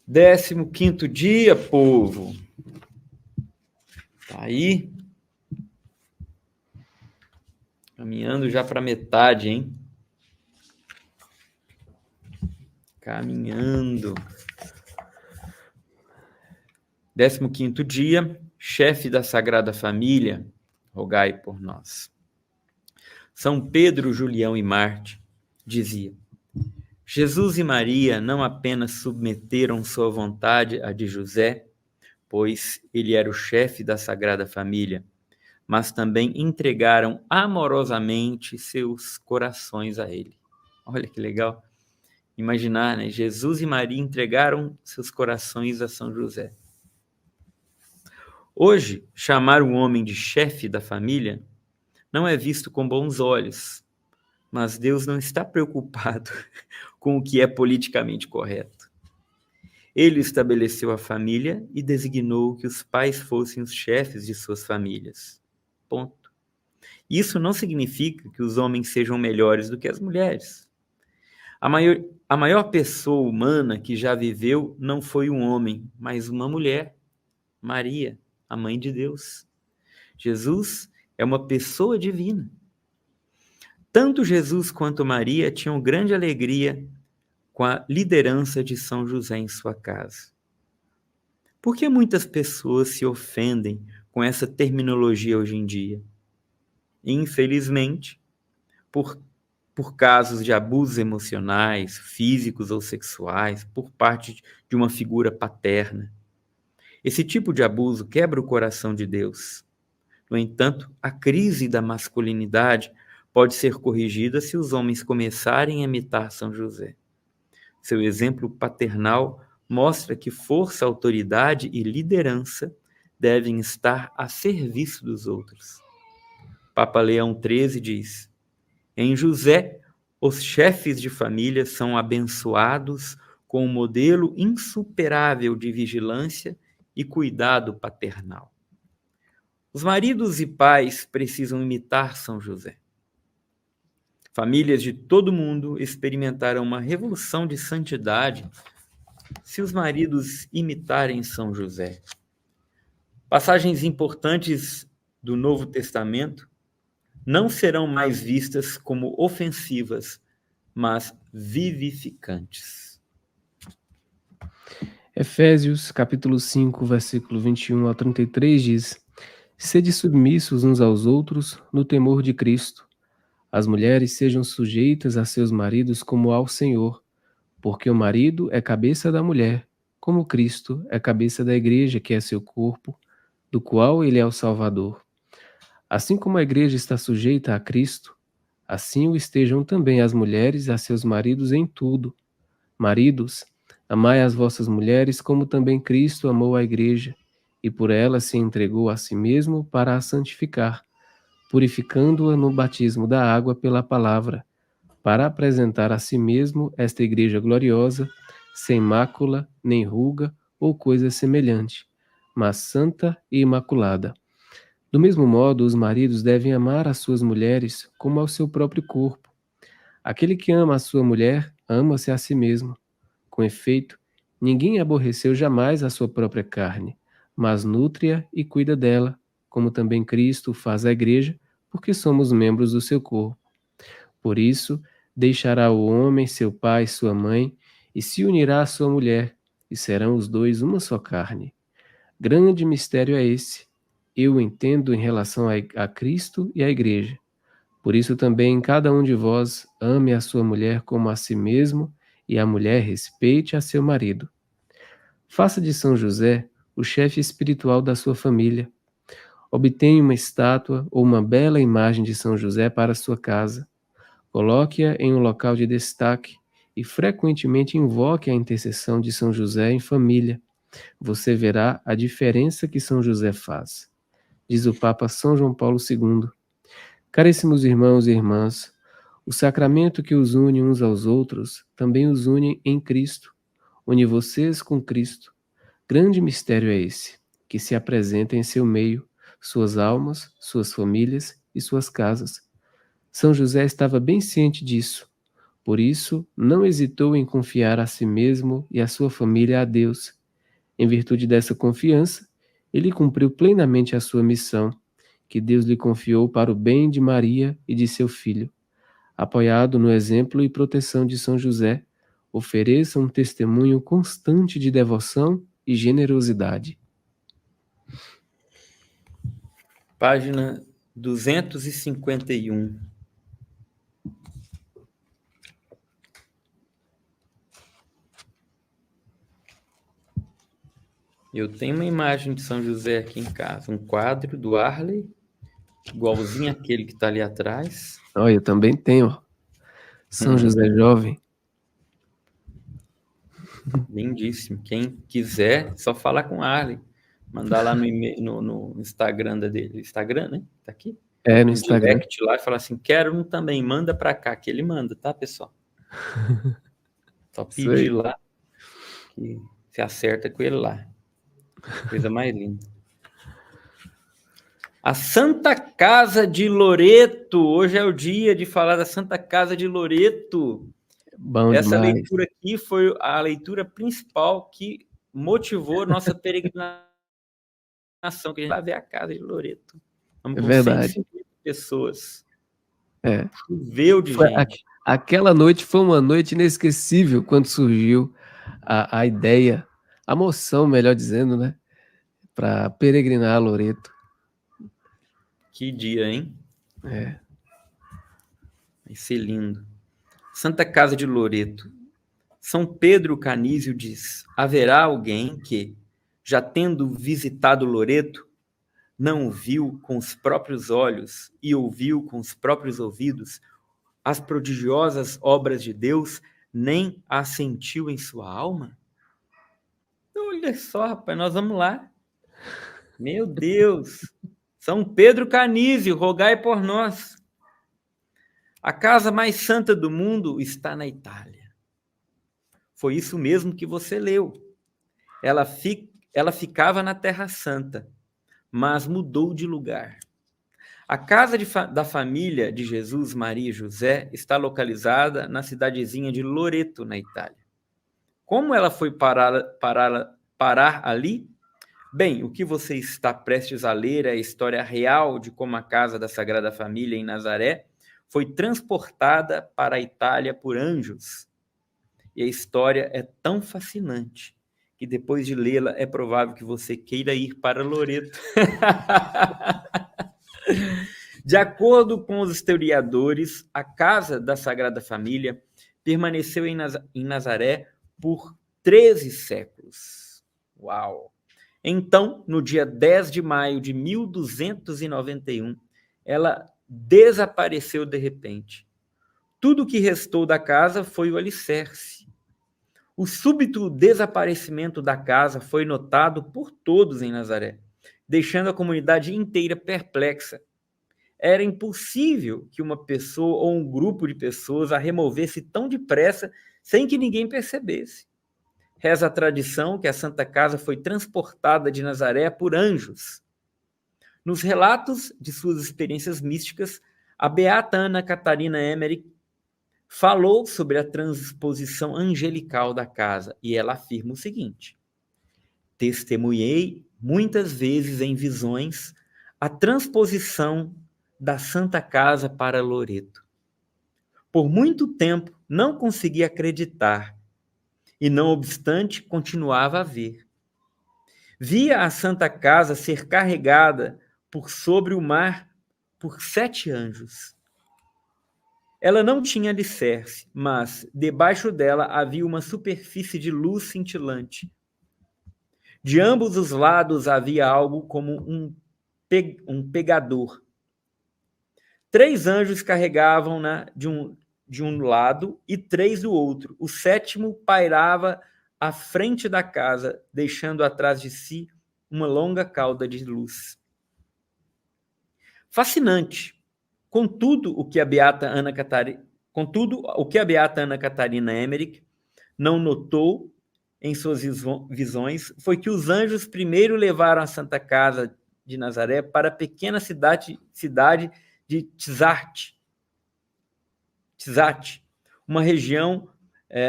15º dia, povo. Tá aí? Caminhando já para metade, hein? Caminhando. 15º dia, chefe da Sagrada Família, rogai por nós. São Pedro, Julião e Marte dizia: Jesus e Maria não apenas submeteram sua vontade à de José, pois ele era o chefe da Sagrada Família, mas também entregaram amorosamente seus corações a ele. Olha que legal. Imaginar, né? Jesus e Maria entregaram seus corações a São José. Hoje, chamar um homem de chefe da família não é visto com bons olhos, mas Deus não está preocupado com o que é politicamente correto. Ele estabeleceu a família e designou que os pais fossem os chefes de suas famílias. Ponto. Isso não significa que os homens sejam melhores do que as mulheres. A maior pessoa humana que já viveu não foi um homem, mas uma mulher, Maria, a mãe de Deus. Jesus é uma pessoa divina. Tanto Jesus quanto Maria tinham grande alegria com a liderança de São José em sua casa. Por que muitas pessoas se ofendem com essa terminologia hoje em dia? Infelizmente, por casos de abusos emocionais, físicos ou sexuais, por parte de uma figura paterna. Esse tipo de abuso quebra o coração de Deus. No entanto, a crise da masculinidade pode ser corrigida se os homens começarem a imitar São José. Seu exemplo paternal mostra que força, autoridade e liderança devem estar a serviço dos outros. Papa Leão XIII diz: em José, os chefes de família são abençoados com um modelo insuperável de vigilância e cuidado paternal. Os maridos e pais precisam imitar São José. Famílias de todo mundo experimentaram uma revolução de santidade se os maridos imitarem São José. Passagens importantes do Novo Testamento não serão mais vistas como ofensivas, mas vivificantes. Efésios, capítulo 5, versículo 21 ao 33 diz: sede submissos uns aos outros no temor de Cristo. As mulheres sejam sujeitas a seus maridos como ao Senhor, porque o marido é cabeça da mulher, como Cristo é cabeça da igreja, que é seu corpo, do qual ele é o Salvador. Assim como a igreja está sujeita a Cristo, assim o estejam também as mulheres a seus maridos em tudo. Maridos, amai as vossas mulheres como também Cristo amou a igreja, e por ela se entregou a si mesmo para a santificar, purificando-a no batismo da água pela palavra, para apresentar a si mesmo esta igreja gloriosa, sem mácula, nem ruga ou coisa semelhante, mas santa e imaculada. Do mesmo modo, os maridos devem amar as suas mulheres como ao seu próprio corpo. Aquele que ama a sua mulher, ama-se a si mesmo. Com efeito, ninguém aborreceu jamais a sua própria carne, mas nutre-a e cuida dela, como também Cristo faz a igreja, porque somos membros do seu corpo. Por isso, deixará o homem seu pai e sua mãe, e se unirá à sua mulher, e serão os dois uma só carne. Grande mistério é esse. Eu o entendo em relação a Cristo e à igreja. Por isso também cada um de vós ame a sua mulher como a si mesmo, e a mulher respeite a seu marido. Faça de São José o chefe espiritual da sua família. Obtenha uma estátua ou uma bela imagem de São José para sua casa. Coloque-a em um local de destaque e frequentemente invoque a intercessão de São José em família. Você verá a diferença que São José faz. Diz o Papa São João Paulo II. Caríssimos irmãos e irmãs, o sacramento que os une uns aos outros também os une em Cristo. Une vocês com Cristo. Grande mistério é esse, que se apresenta em seu meio, suas almas, suas famílias e suas casas. São José estava bem ciente disso. Por isso, não hesitou em confiar a si mesmo e a sua família a Deus. Em virtude dessa confiança, ele cumpriu plenamente a sua missão, que Deus lhe confiou para o bem de Maria e de seu filho. Apoiado no exemplo e proteção de São José, ofereça um testemunho constante de devoção e generosidade. Página 251. Eu tenho uma imagem de São José aqui em casa, um quadro do Arley, igualzinho àquele que está ali atrás. Olha, eu também tenho. São José jovem. Lindíssimo. Quem quiser, só falar com o Arley. Mandar lá no Instagram dele. Instagram, né? Tá aqui? É, no Instagram. Direct lá e falar assim, quero um também, manda para cá, que ele manda, tá, pessoal? Só pedir lá que se acerta com ele lá. Coisa mais linda. A Santa Casa de Loreto. Hoje é o dia de falar da Santa Casa de Loreto. Bom Essa demais. leitura aqui foi a leitura principal que motivou nossa peregrinação, que a gente vai ver a Casa de Loreto. Vamos com verdade. 150 pessoas. É. Choveu de gente. Aquela noite foi uma noite inesquecível quando surgiu a ideia, a moção, melhor dizendo, né? Para peregrinar a Loreto. Que dia, hein? É. Vai ser lindo. Santa Casa de Loreto. São Pedro Canísio diz: haverá alguém que, já tendo visitado Loreto, não viu com os próprios olhos e ouviu com os próprios ouvidos as prodigiosas obras de Deus, nem as sentiu em sua alma? Olha só, rapaz, nós vamos lá. Meu Deus! São Pedro Canísio, rogai por nós. A casa mais santa do mundo está na Itália. Foi isso mesmo que você leu. Ela ficava na Terra Santa, mas mudou de lugar. A casa da família de Jesus, Maria e José está localizada na cidadezinha de Loreto, na Itália. Como ela foi parar ali? Bem, o que você está prestes a ler é a história real de como a casa da Sagrada Família em Nazaré foi transportada para a Itália por anjos. E a história é tão fascinante que depois de lê-la é provável que você queira ir para Loreto. De acordo com os historiadores, a casa da Sagrada Família permaneceu em Nazaré por 13 séculos. Uau! Então, no dia 10 de maio de 1291, ela desapareceu de repente. Tudo o que restou da casa foi o alicerce. O súbito desaparecimento da casa foi notado por todos em Nazaré, deixando a comunidade inteira perplexa. Era impossível que uma pessoa ou um grupo de pessoas a removesse tão depressa sem que ninguém percebesse. Reza a tradição que a Santa Casa foi transportada de Nazaré por anjos. Nos relatos de suas experiências místicas, a beata Ana Catarina Emmerich falou sobre a transposição angelical da casa e ela afirma o seguinte: testemunhei muitas vezes em visões a transposição da Santa Casa para Loreto. Por muito tempo não consegui acreditar e, não obstante, continuava a ver. Via a Santa Casa ser carregada por sobre o mar por 7 anjos. Ela não tinha alicerce, mas debaixo dela havia uma superfície de luz cintilante. De ambos os lados havia algo como um pegador. 3 anjos carregavam-na de um lado e 3 do outro. O 7º pairava à frente da casa, deixando atrás de si uma longa cauda de luz. Fascinante. Contudo, o que a beata Ana Catarina Emmerich não notou em suas visões foi que os anjos primeiro levaram a Santa Casa de Nazaré para a pequena cidade de Tizate, uma região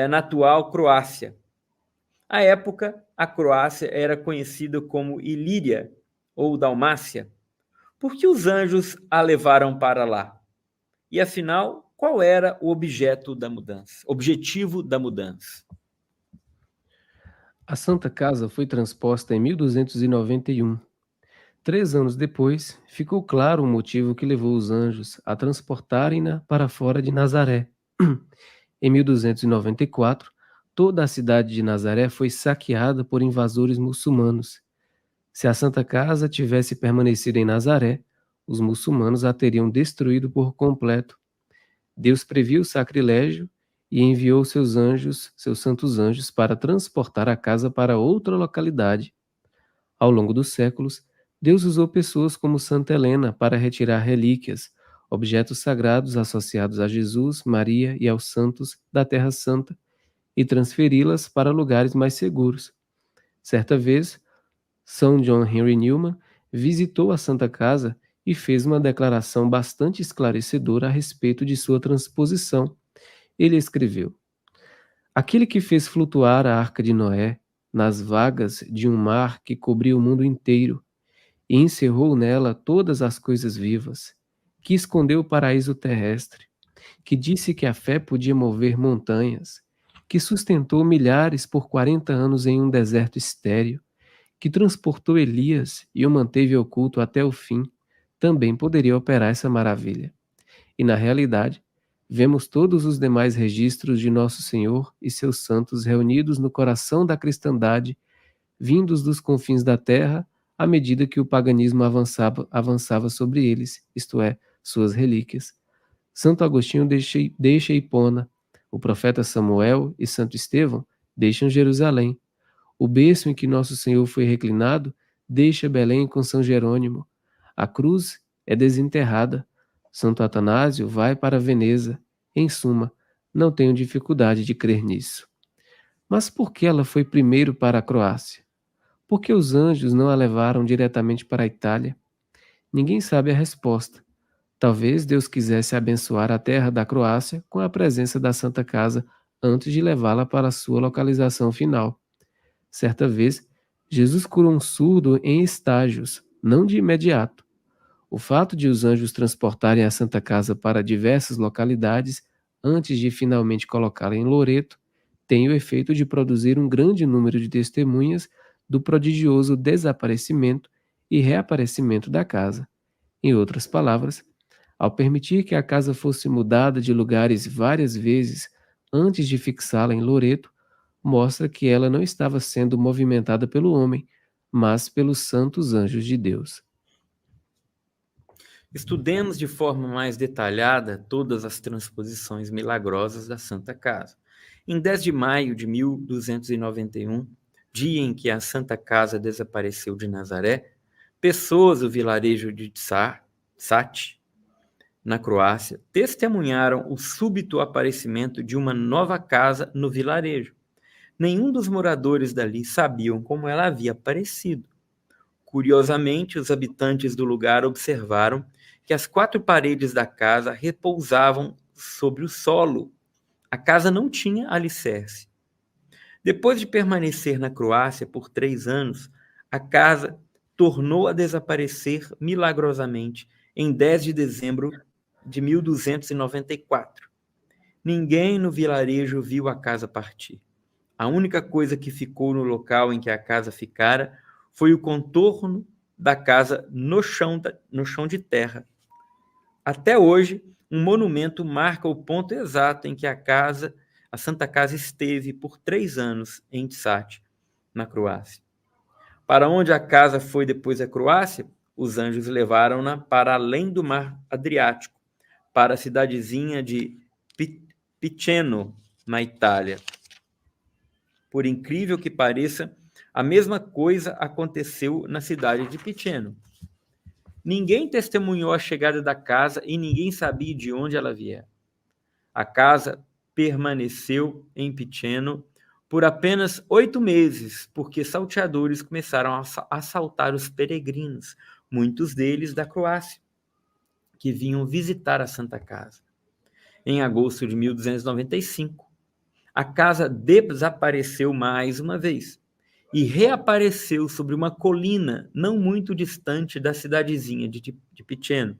na atual Croácia. À época, a Croácia era conhecida como Ilíria ou Dalmácia. Por que os anjos a levaram para lá? E afinal, qual era o objetivo da mudança? A Santa Casa foi transposta em 1291. 3 anos depois, ficou claro o motivo que levou os anjos a transportarem-na para fora de Nazaré. Em 1294, toda a cidade de Nazaré foi saqueada por invasores muçulmanos. Se a Santa Casa tivesse permanecido em Nazaré, os muçulmanos a teriam destruído por completo. Deus previu o sacrilégio e enviou seus anjos, seus santos anjos, para transportar a casa para outra localidade. Ao longo dos séculos, Deus usou pessoas como Santa Helena para retirar relíquias, objetos sagrados associados a Jesus, Maria e aos santos da Terra Santa, e transferi-las para lugares mais seguros. Certa vez, São John Henry Newman visitou a Santa Casa e fez uma declaração bastante esclarecedora a respeito de sua transposição. Ele escreveu: Aquele que fez flutuar a arca de Noé nas vagas de um mar que cobria o mundo inteiro, e encerrou nela todas as coisas vivas, que escondeu o paraíso terrestre, que disse que a fé podia mover montanhas, que sustentou milhares por 40 anos em um deserto estéril, que transportou Elias e o manteve oculto até o fim, também poderia operar essa maravilha. E na realidade, vemos todos os demais registros de Nosso Senhor e seus santos reunidos no coração da cristandade, vindos dos confins da terra, à medida que o paganismo avançava sobre eles, isto é, suas relíquias. Santo Agostinho deixa Hipona, o profeta Samuel e Santo Estevão deixam Jerusalém. O berço em que Nosso Senhor foi reclinado deixa Belém com São Jerônimo. A cruz é desenterrada. Santo Atanásio vai para Veneza. Em suma, não tenho dificuldade de crer nisso. Mas por que ela foi primeiro para a Croácia? Por que os anjos não a levaram diretamente para a Itália? Ninguém sabe a resposta. Talvez Deus quisesse abençoar a terra da Croácia com a presença da Santa Casa antes de levá-la para a sua localização final. Certa vez, Jesus curou um surdo em estágios, não de imediato. O fato de os anjos transportarem a Santa Casa para diversas localidades antes de finalmente colocá-la em Loreto tem o efeito de produzir um grande número de testemunhas do prodigioso desaparecimento e reaparecimento da casa. Em outras palavras, ao permitir que a casa fosse mudada de lugares várias vezes antes de fixá-la em Loreto, mostra que ela não estava sendo movimentada pelo homem, mas pelos santos anjos de Deus. Estudemos de forma mais detalhada todas as transposições milagrosas da Santa Casa. Em 10 de maio de 1291, dia em que a Santa Casa desapareceu de Nazaré, pessoas do vilarejo de Sati, na Croácia, testemunharam o súbito aparecimento de uma nova casa no vilarejo. Nenhum dos moradores dali sabiam como ela havia aparecido. Curiosamente, os habitantes do lugar observaram que as 4 paredes da casa repousavam sobre o solo. A casa não tinha alicerce. Depois de permanecer na Croácia por 3 anos, a casa tornou a desaparecer milagrosamente em 10 de dezembro de 1294. Ninguém no vilarejo viu a casa partir. A única coisa que ficou no local em que a casa ficara foi o contorno da casa no chão de terra. Até hoje, um monumento marca o ponto exato em que a Santa Casa esteve por 3 anos em Sati, na Croácia. Para onde a casa foi depois da Croácia, os anjos levaram-na para além do mar Adriático, para a cidadezinha de Piceno, na Itália. Por incrível que pareça, a mesma coisa aconteceu na cidade de Piceno. Ninguém testemunhou a chegada da casa e ninguém sabia de onde ela viera. A casa permaneceu em Piceno por apenas 8 meses, porque salteadores começaram a assaltar os peregrinos, muitos deles da Croácia, que vinham visitar a Santa Casa. em agosto de 1295. A casa desapareceu mais uma vez e reapareceu sobre uma colina não muito distante da cidadezinha de Piceno.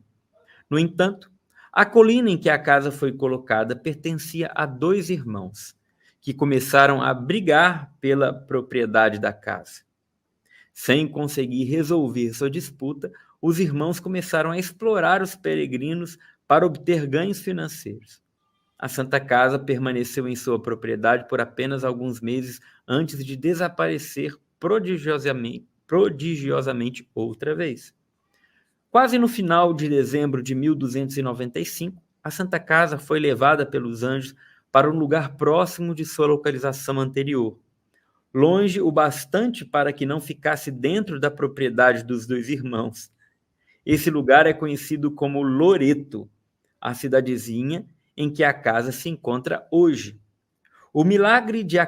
No entanto, a colina em que a casa foi colocada pertencia a dois irmãos, que começaram a brigar pela propriedade da casa. Sem conseguir resolver sua disputa, os irmãos começaram a explorar os peregrinos para obter ganhos financeiros. A Santa Casa permaneceu em sua propriedade por apenas alguns meses antes de desaparecer prodigiosamente outra vez. Quase no final de dezembro de 1295, a Santa Casa foi levada pelos anjos para um lugar próximo de sua localização anterior, longe o bastante para que não ficasse dentro da propriedade dos dois irmãos. Esse lugar é conhecido como Loreto, a cidadezinha em que a casa se encontra hoje. O milagre de a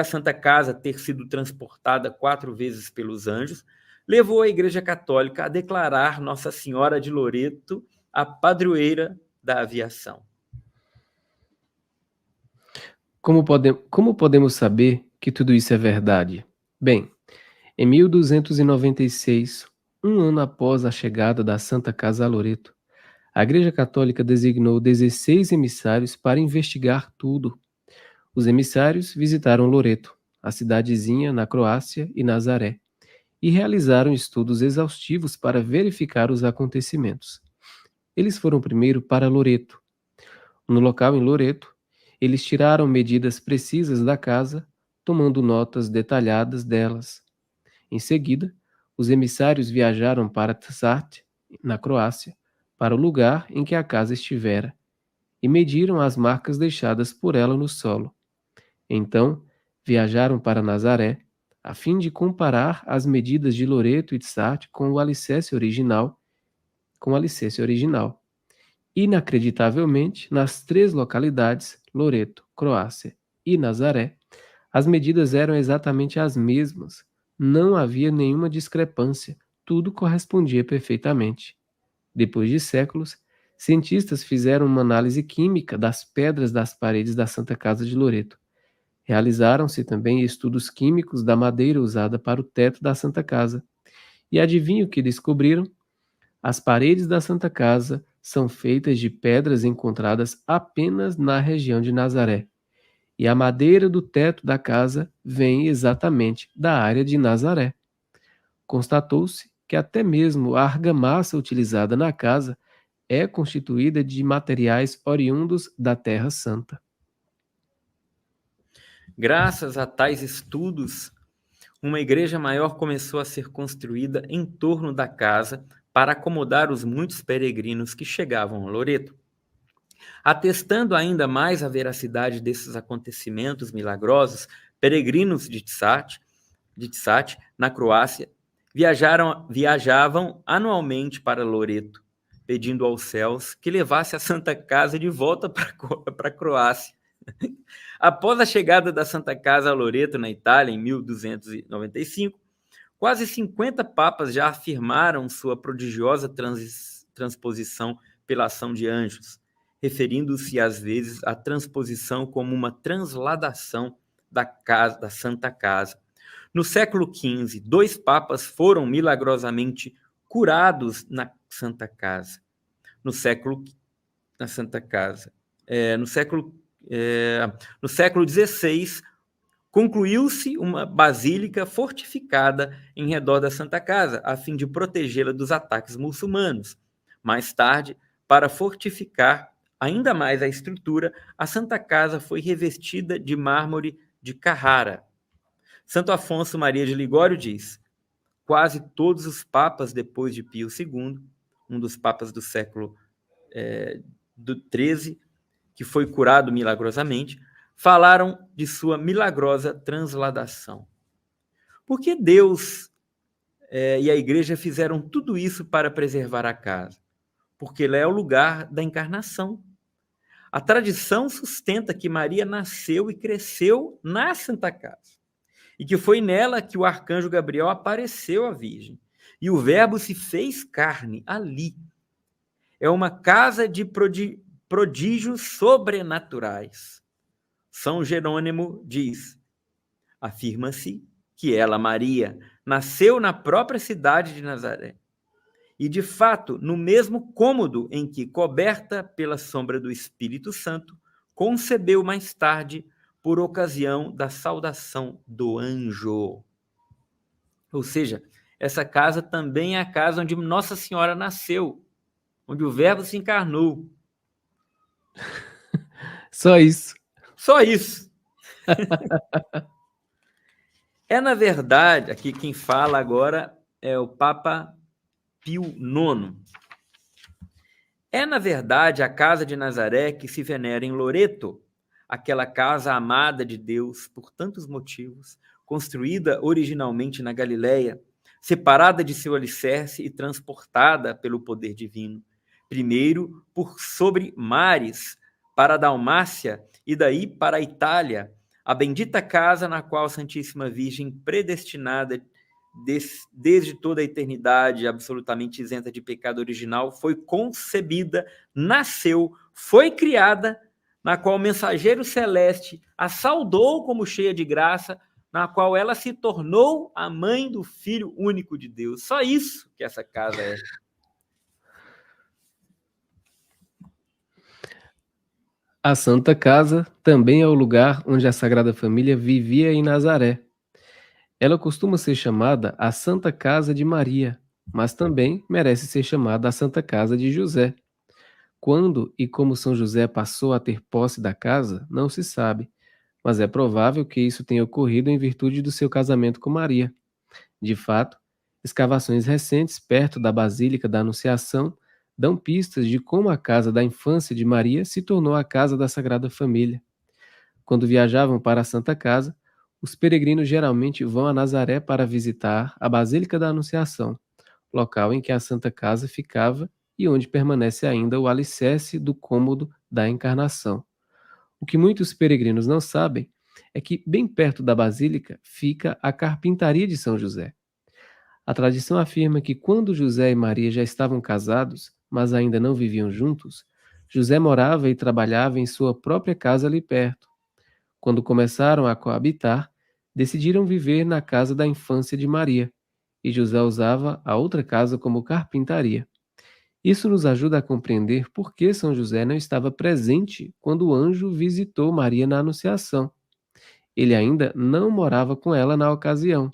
Santa Casa ter sido transportada 4 vezes pelos anjos levou a Igreja Católica a declarar Nossa Senhora de Loreto a padroeira da aviação. Como podemos saber que tudo isso é verdade? Bem, em 1296, um ano após a chegada da Santa Casa a Loreto, a Igreja Católica designou 16 emissários para investigar tudo. Os emissários visitaram Loreto, a cidadezinha na Croácia e Nazaré, e realizaram estudos exaustivos para verificar os acontecimentos. Eles foram primeiro para Loreto. No local em Loreto, eles tiraram medidas precisas da casa, tomando notas detalhadas delas. Em seguida, os emissários viajaram para Tsart, na Croácia, para o lugar em que a casa estivera, e mediram as marcas deixadas por ela no solo. Então, viajaram para Nazaré, a fim de comparar as medidas de Loreto e Tsart com o alicerce original. Inacreditavelmente, nas 3 localidades, Loreto, Croácia e Nazaré, as medidas eram exatamente as mesmas. Não havia nenhuma discrepância, tudo correspondia perfeitamente. Depois de séculos, cientistas fizeram uma análise química das pedras das paredes da Santa Casa de Loreto. Realizaram-se também estudos químicos da madeira usada para o teto da Santa Casa. E adivinha o que descobriram? As paredes da Santa Casa são feitas de pedras encontradas apenas na região de Nazaré. E a madeira do teto da casa vem exatamente da área de Nazaré. Constatou-se que até mesmo a argamassa utilizada na casa é constituída de materiais oriundos da Terra Santa. Graças a tais estudos, uma igreja maior começou a ser construída em torno da casa para acomodar os muitos peregrinos que chegavam a Loreto. Atestando ainda mais a veracidade desses acontecimentos milagrosos, peregrinos de Tsat, na Croácia, viajavam anualmente para Loreto, pedindo aos céus que levasse a Santa Casa de volta para a Croácia. Após a chegada da Santa Casa a Loreto, na Itália, em 1295, quase 50 papas já afirmaram sua prodigiosa transposição pela ação de anjos, referindo-se às vezes à transposição como uma transladação da Santa Casa. No século XV, 2 papas foram milagrosamente curados na Santa Casa. No século XVI, concluiu-se uma basílica fortificada em redor da Santa Casa, a fim de protegê-la dos ataques muçulmanos. Mais tarde, para fortificar ainda mais a estrutura, a Santa Casa foi revestida de mármore de Carrara. Santo Afonso Maria de Ligório diz: quase todos os papas depois de Pio II, um dos papas do século XIII, que foi curado milagrosamente, falaram de sua milagrosa transladação. Por que Deus e a igreja fizeram tudo isso para preservar a casa? Porque lá é o lugar da encarnação. A tradição sustenta que Maria nasceu e cresceu na Santa Casa, e que foi nela que o arcanjo Gabriel apareceu à Virgem, e o Verbo se fez carne ali. É uma casa de prodígios sobrenaturais. São Jerônimo diz: afirma-se que ela, Maria, nasceu na própria cidade de Nazaré. E, de fato, no mesmo cômodo em que, coberta pela sombra do Espírito Santo, concebeu mais tarde, por ocasião da saudação do anjo. Ou seja, essa casa também é a casa onde Nossa Senhora nasceu, onde o Verbo se encarnou. Só isso. Só isso. Na verdade, aqui quem fala agora é o Papa Pio IX. Na verdade, a casa de Nazaré que se venera em Loreto, aquela casa amada de Deus por tantos motivos, construída originalmente na Galileia, separada de seu alicerce e transportada pelo poder divino, primeiro por sobre mares para a Dalmácia e daí para a Itália, a bendita casa na qual a Santíssima Virgem, predestinada desde toda a eternidade, absolutamente isenta de pecado original, foi concebida, nasceu, foi criada, na qual o mensageiro celeste a saudou como cheia de graça, na qual ela se tornou a mãe do Filho único de Deus. Só isso que essa casa é. A Santa Casa também é o lugar onde a Sagrada Família vivia em Nazaré. Ela costuma ser chamada a Santa Casa de Maria, mas também merece ser chamada a Santa Casa de José. Quando e como São José passou a ter posse da casa, não se sabe, mas é provável que isso tenha ocorrido em virtude do seu casamento com Maria. De fato, escavações recentes perto da Basílica da Anunciação dão pistas de como a casa da infância de Maria se tornou a casa da Sagrada Família. Quando viajavam para a Santa Casa, os peregrinos geralmente vão a Nazaré para visitar a Basílica da Anunciação, local em que a Santa Casa ficava e onde permanece ainda o alicerce do cômodo da Encarnação. O que muitos peregrinos não sabem é que, bem perto da Basílica, fica a Carpintaria de São José. A tradição afirma que quando José e Maria já estavam casados, mas ainda não viviam juntos, José morava e trabalhava em sua própria casa ali perto. Quando começaram a coabitar, decidiram viver na casa da infância de Maria, e José usava a outra casa como carpintaria. Isso nos ajuda a compreender por que São José não estava presente quando o anjo visitou Maria na Anunciação. Ele ainda não morava com ela na ocasião.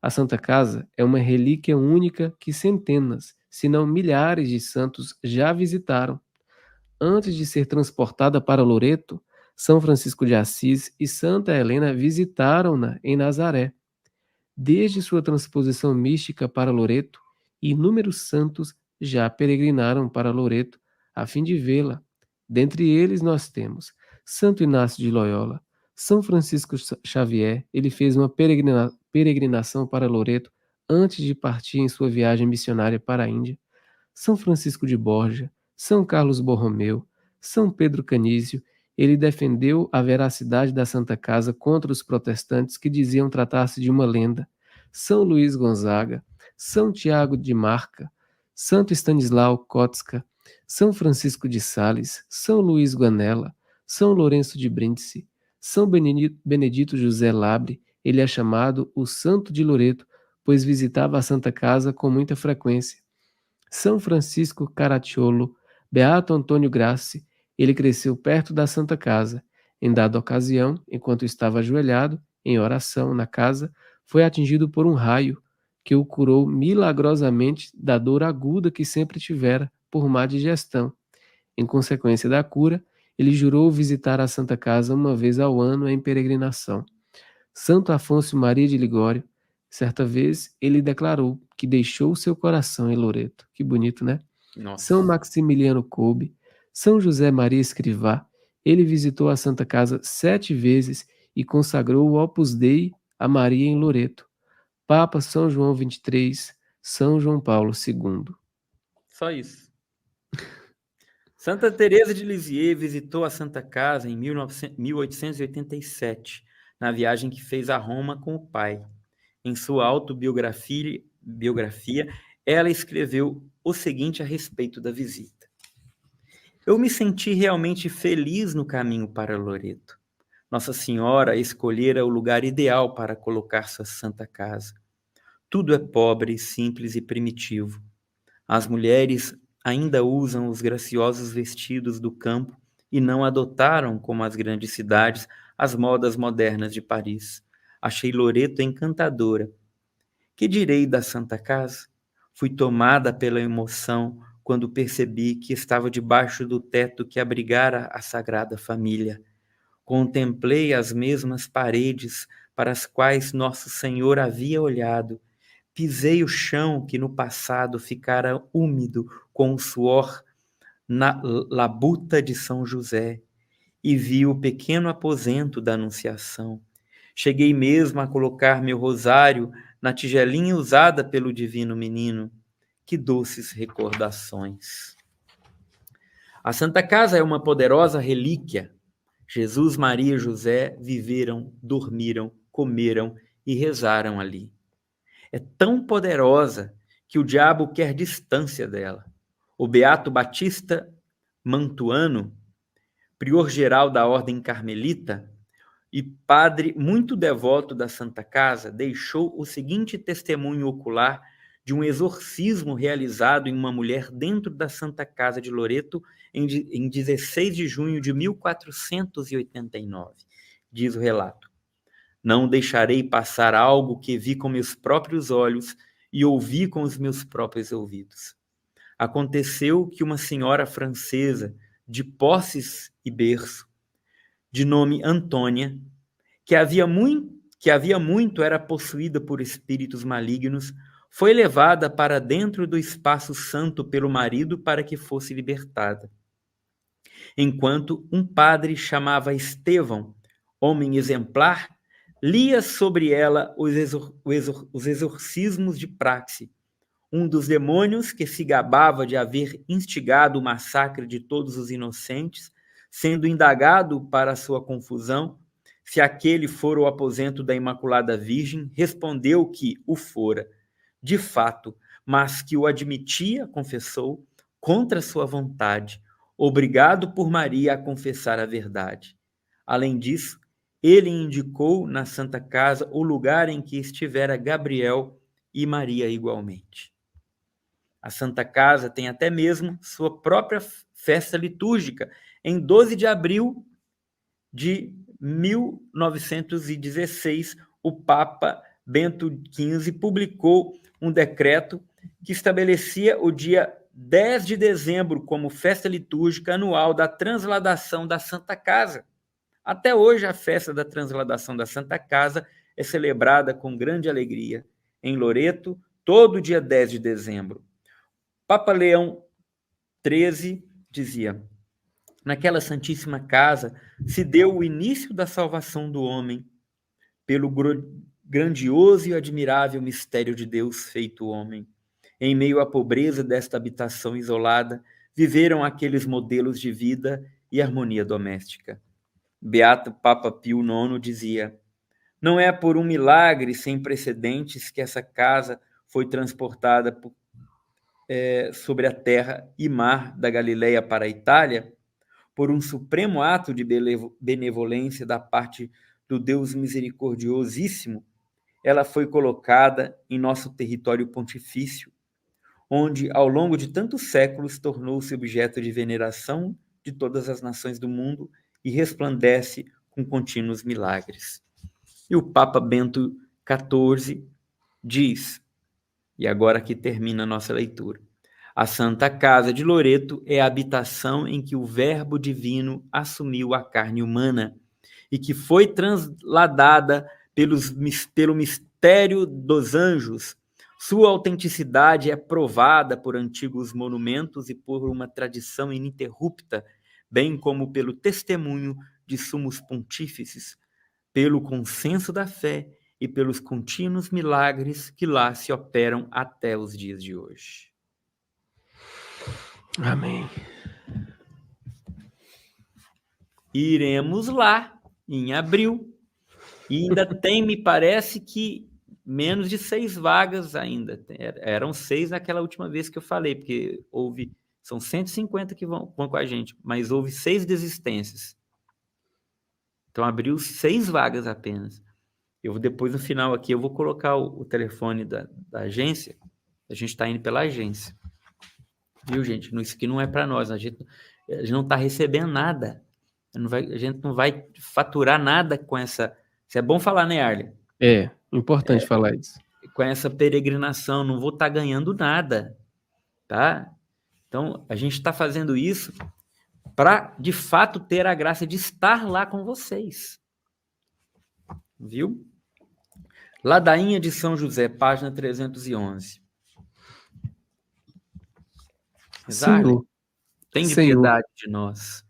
A Santa Casa é uma relíquia única que centenas, se não milhares de santos já visitaram. Antes de ser transportada para Loreto, São Francisco de Assis e Santa Helena visitaram-na em Nazaré. Desde sua transposição mística para Loreto, inúmeros santos já peregrinaram para Loreto a fim de vê-la. Dentre eles nós temos Santo Inácio de Loyola, São Francisco Xavier. Ele fez uma peregrinação para Loreto antes de partir em sua viagem missionária para a Índia. São Francisco de Borja, São Carlos Borromeu, São Pedro Canísio. Ele defendeu a veracidade da Santa Casa contra os protestantes que diziam tratar-se de uma lenda. São Luís Gonzaga, São Tiago de Marca, Santo Stanislau Kotska, São Francisco de Sales, São Luís Guanella, São Lourenço de Brindisi, São Benedito José Labre. Ele é chamado o Santo de Loreto, pois visitava a Santa Casa com muita frequência. São Francisco Caracciolo, Beato Antônio Grassi. Ele cresceu perto da Santa Casa. Em dada ocasião, enquanto estava ajoelhado, em oração na casa, foi atingido por um raio, que o curou milagrosamente da dor aguda que sempre tivera por má digestão. Em consequência da cura, ele jurou visitar a Santa Casa uma vez ao ano em peregrinação. Santo Afonso Maria de Ligório, certa vez, ele declarou que deixou seu coração em Loreto. Que bonito, né? Nossa. São Maximiliano Kolbe, São José Maria Escrivá. Ele visitou a Santa Casa 7 vezes e consagrou o Opus Dei a Maria em Loreto. Papa São João XXIII, São João Paulo II. Só isso. Santa Teresa de Lisieux visitou a Santa Casa em 1887, na viagem que fez a Roma com o pai. Em sua autobiografia, ela escreveu o seguinte a respeito da visita. eu me senti realmente feliz no caminho para Loreto. Nossa Senhora escolhera o lugar ideal para colocar sua santa casa. Tudo é pobre, simples e primitivo. As mulheres ainda usam os graciosos vestidos do campo e não adotaram, como as grandes cidades, as modas modernas de Paris. Achei Loreto encantadora. Que direi da Santa Casa? Fui tomada pela emoção quando percebi que estava debaixo do teto que abrigara a Sagrada Família. Contemplei as mesmas paredes para as quais Nosso Senhor havia olhado. Pisei o chão que no passado ficara úmido com o suor na labuta de São José e vi o pequeno aposento da Anunciação. Cheguei mesmo a colocar meu rosário na tigelinha usada pelo Divino Menino. Que doces recordações! A Santa Casa é uma poderosa relíquia. Jesus, Maria e José viveram, dormiram, comeram e rezaram ali. É tão poderosa que o diabo quer distância dela. O Beato Batista Mantuano, prior-geral da Ordem Carmelita e padre muito devoto da Santa Casa, deixou o seguinte testemunho ocular de um exorcismo realizado em uma mulher dentro da Santa Casa de Loreto em 16 de junho de 1489. Diz o relato: não deixarei passar algo que vi com meus próprios olhos e ouvi com os meus próprios ouvidos. Aconteceu que uma senhora francesa, de posses e berço, de nome Antônia, que havia muito era possuída por espíritos malignos, foi levada para dentro do espaço santo pelo marido para que fosse libertada. Enquanto um padre chamava Estevão, homem exemplar, lia sobre ela os exorcismos de Praxe, um dos demônios que se gabava de haver instigado o massacre de todos os inocentes, sendo indagado para sua confusão, se aquele fora o aposento da Imaculada Virgem, respondeu que o fora, de fato, mas que o admitia, confessou, contra sua vontade, obrigado por Maria a confessar a verdade. Além disso, ele indicou na Santa Casa o lugar em que estivera Gabriel e Maria igualmente. A Santa Casa tem até mesmo sua própria festa litúrgica. Em 12 de abril de 1916, o Papa Bento XV publicou um decreto que estabelecia o dia 10 de dezembro como festa litúrgica anual da transladação da Santa Casa. Até hoje, a festa da transladação da Santa Casa é celebrada com grande alegria em Loreto, todo dia 10 de dezembro. Papa Leão XIII dizia: naquela Santíssima Casa se deu o início da salvação do homem, pelo grandioso e admirável mistério de Deus feito homem. Em meio à pobreza desta habitação isolada, viveram aqueles modelos de vida e harmonia doméstica. Beato Papa Pio IX dizia: não é por um milagre sem precedentes que essa casa foi transportada sobre a terra e mar da Galileia para a Itália, por um supremo ato de benevolência da parte do Deus misericordiosíssimo, ela foi colocada em nosso território pontifício, onde, ao longo de tantos séculos, tornou-se objeto de veneração de todas as nações do mundo e resplandece com contínuos milagres. E o Papa Bento XIV diz, e agora que termina a nossa leitura: a Santa Casa de Loreto é a habitação em que o Verbo Divino assumiu a carne humana e que foi transladada pelo mistério dos anjos. Sua autenticidade é provada por antigos monumentos e por uma tradição ininterrupta, bem como pelo testemunho de sumos pontífices, pelo consenso da fé e pelos contínuos milagres que lá se operam até os dias de hoje. Amém. Iremos lá em abril. E ainda tem, me parece que menos de 6 vagas ainda. Eram 6 naquela última vez que eu falei, porque houve São 150 que vão com a gente, mas houve 6 desistências. Então abriu 6 vagas apenas. Eu vou depois, no final aqui, eu vou colocar o telefone da agência. A gente está indo pela agência. Viu, gente? Isso aqui não é para nós. A gente não está recebendo nada. A gente não vai faturar nada com essa... Isso é bom falar, né, Arlen? É, importante falar isso. Com essa peregrinação, não vou estar ganhando nada, tá? Então, a gente está fazendo isso para, de fato, ter a graça de estar lá com vocês. Viu? Ladainha de São José, página 311. Senhor, tem de Senhor, piedade de nós.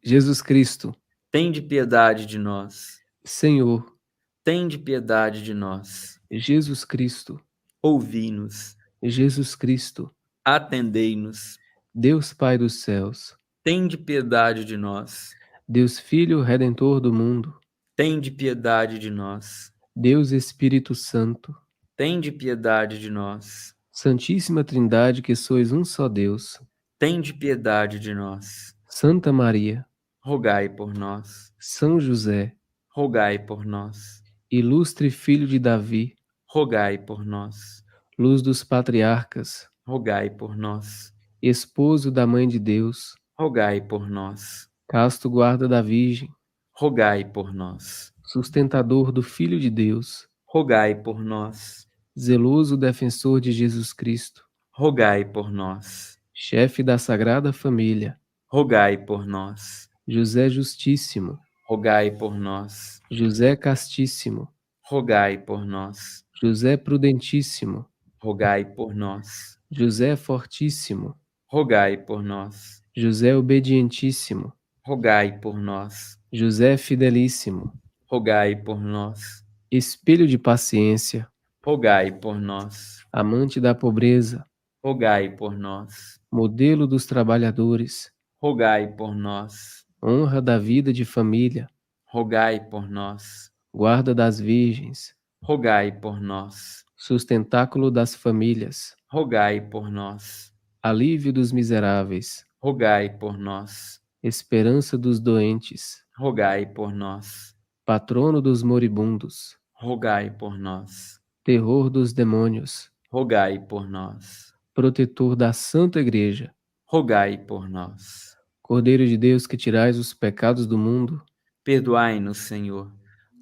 Jesus Cristo, Tem de piedade de nós. Senhor, Tem de piedade de nós. Jesus Cristo, Ouvi-nos. Jesus Cristo, Atendei-nos. Deus Pai dos céus, Tem de piedade de nós. Deus Filho Redentor do mundo, Tem de piedade de nós. Deus Espírito Santo, Tem de piedade de nós. Santíssima Trindade que sois um só Deus, Tem de piedade de nós. Santa Maria, Rogai por nós. São José, Rogai por nós. Ilustre Filho de Davi, Rogai por nós. Luz dos Patriarcas, Rogai por nós. Esposo da Mãe de Deus, Rogai por nós. Casto Guarda da Virgem, Rogai por nós. Sustentador do Filho de Deus, Rogai por nós. Zeloso Defensor de Jesus Cristo, Rogai por nós. Chefe da Sagrada Família, Rogai por nós. José Justíssimo, Rogai por nós. José Castíssimo, Rogai por nós. José Prudentíssimo, Rogai por nós. José Fortíssimo, Rogai por nós. José Obedientíssimo, Rogai por nós. José Fidelíssimo, Rogai por nós. Espelho de paciência, Rogai por nós. amante da pobreza, Rogai por nós. modelo dos trabalhadores, Rogai por nós. honra da vida de família, Rogai por nós. guarda das virgens, Rogai por nós. sustentáculo das famílias, Rogai por nós. alívio dos miseráveis, Rogai por nós. esperança dos doentes, Rogai por nós. patrono dos moribundos, Rogai por nós. terror dos demônios, Rogai por nós. protetor da Santa Igreja, Rogai por nós. Cordeiro de Deus que tirais os pecados do mundo, Perdoai-nos, Senhor.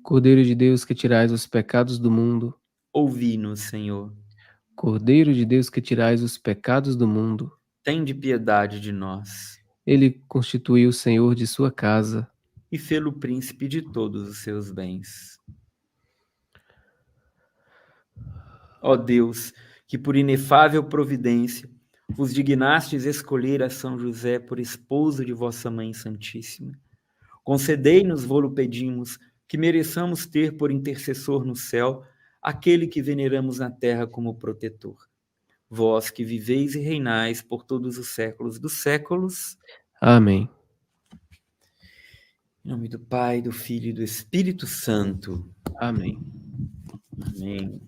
Cordeiro de Deus que tirais os pecados do mundo, Ouvi-nos, Senhor. Cordeiro de Deus que tirais os pecados do mundo, Tende piedade de nós. Ele constituiu o Senhor de sua casa, E fê-lo príncipe de todos os seus bens. Ó Deus, que por inefável providência vos dignastes escolher a São José por esposo de vossa Mãe Santíssima, concedei-nos, vô-lo pedimos, que mereçamos ter por intercessor no céu aquele que veneramos na terra como protetor. Vós que viveis e reinais por todos os séculos dos séculos. Amém. Em nome do Pai, do Filho e do Espírito Santo. Amém. Amém.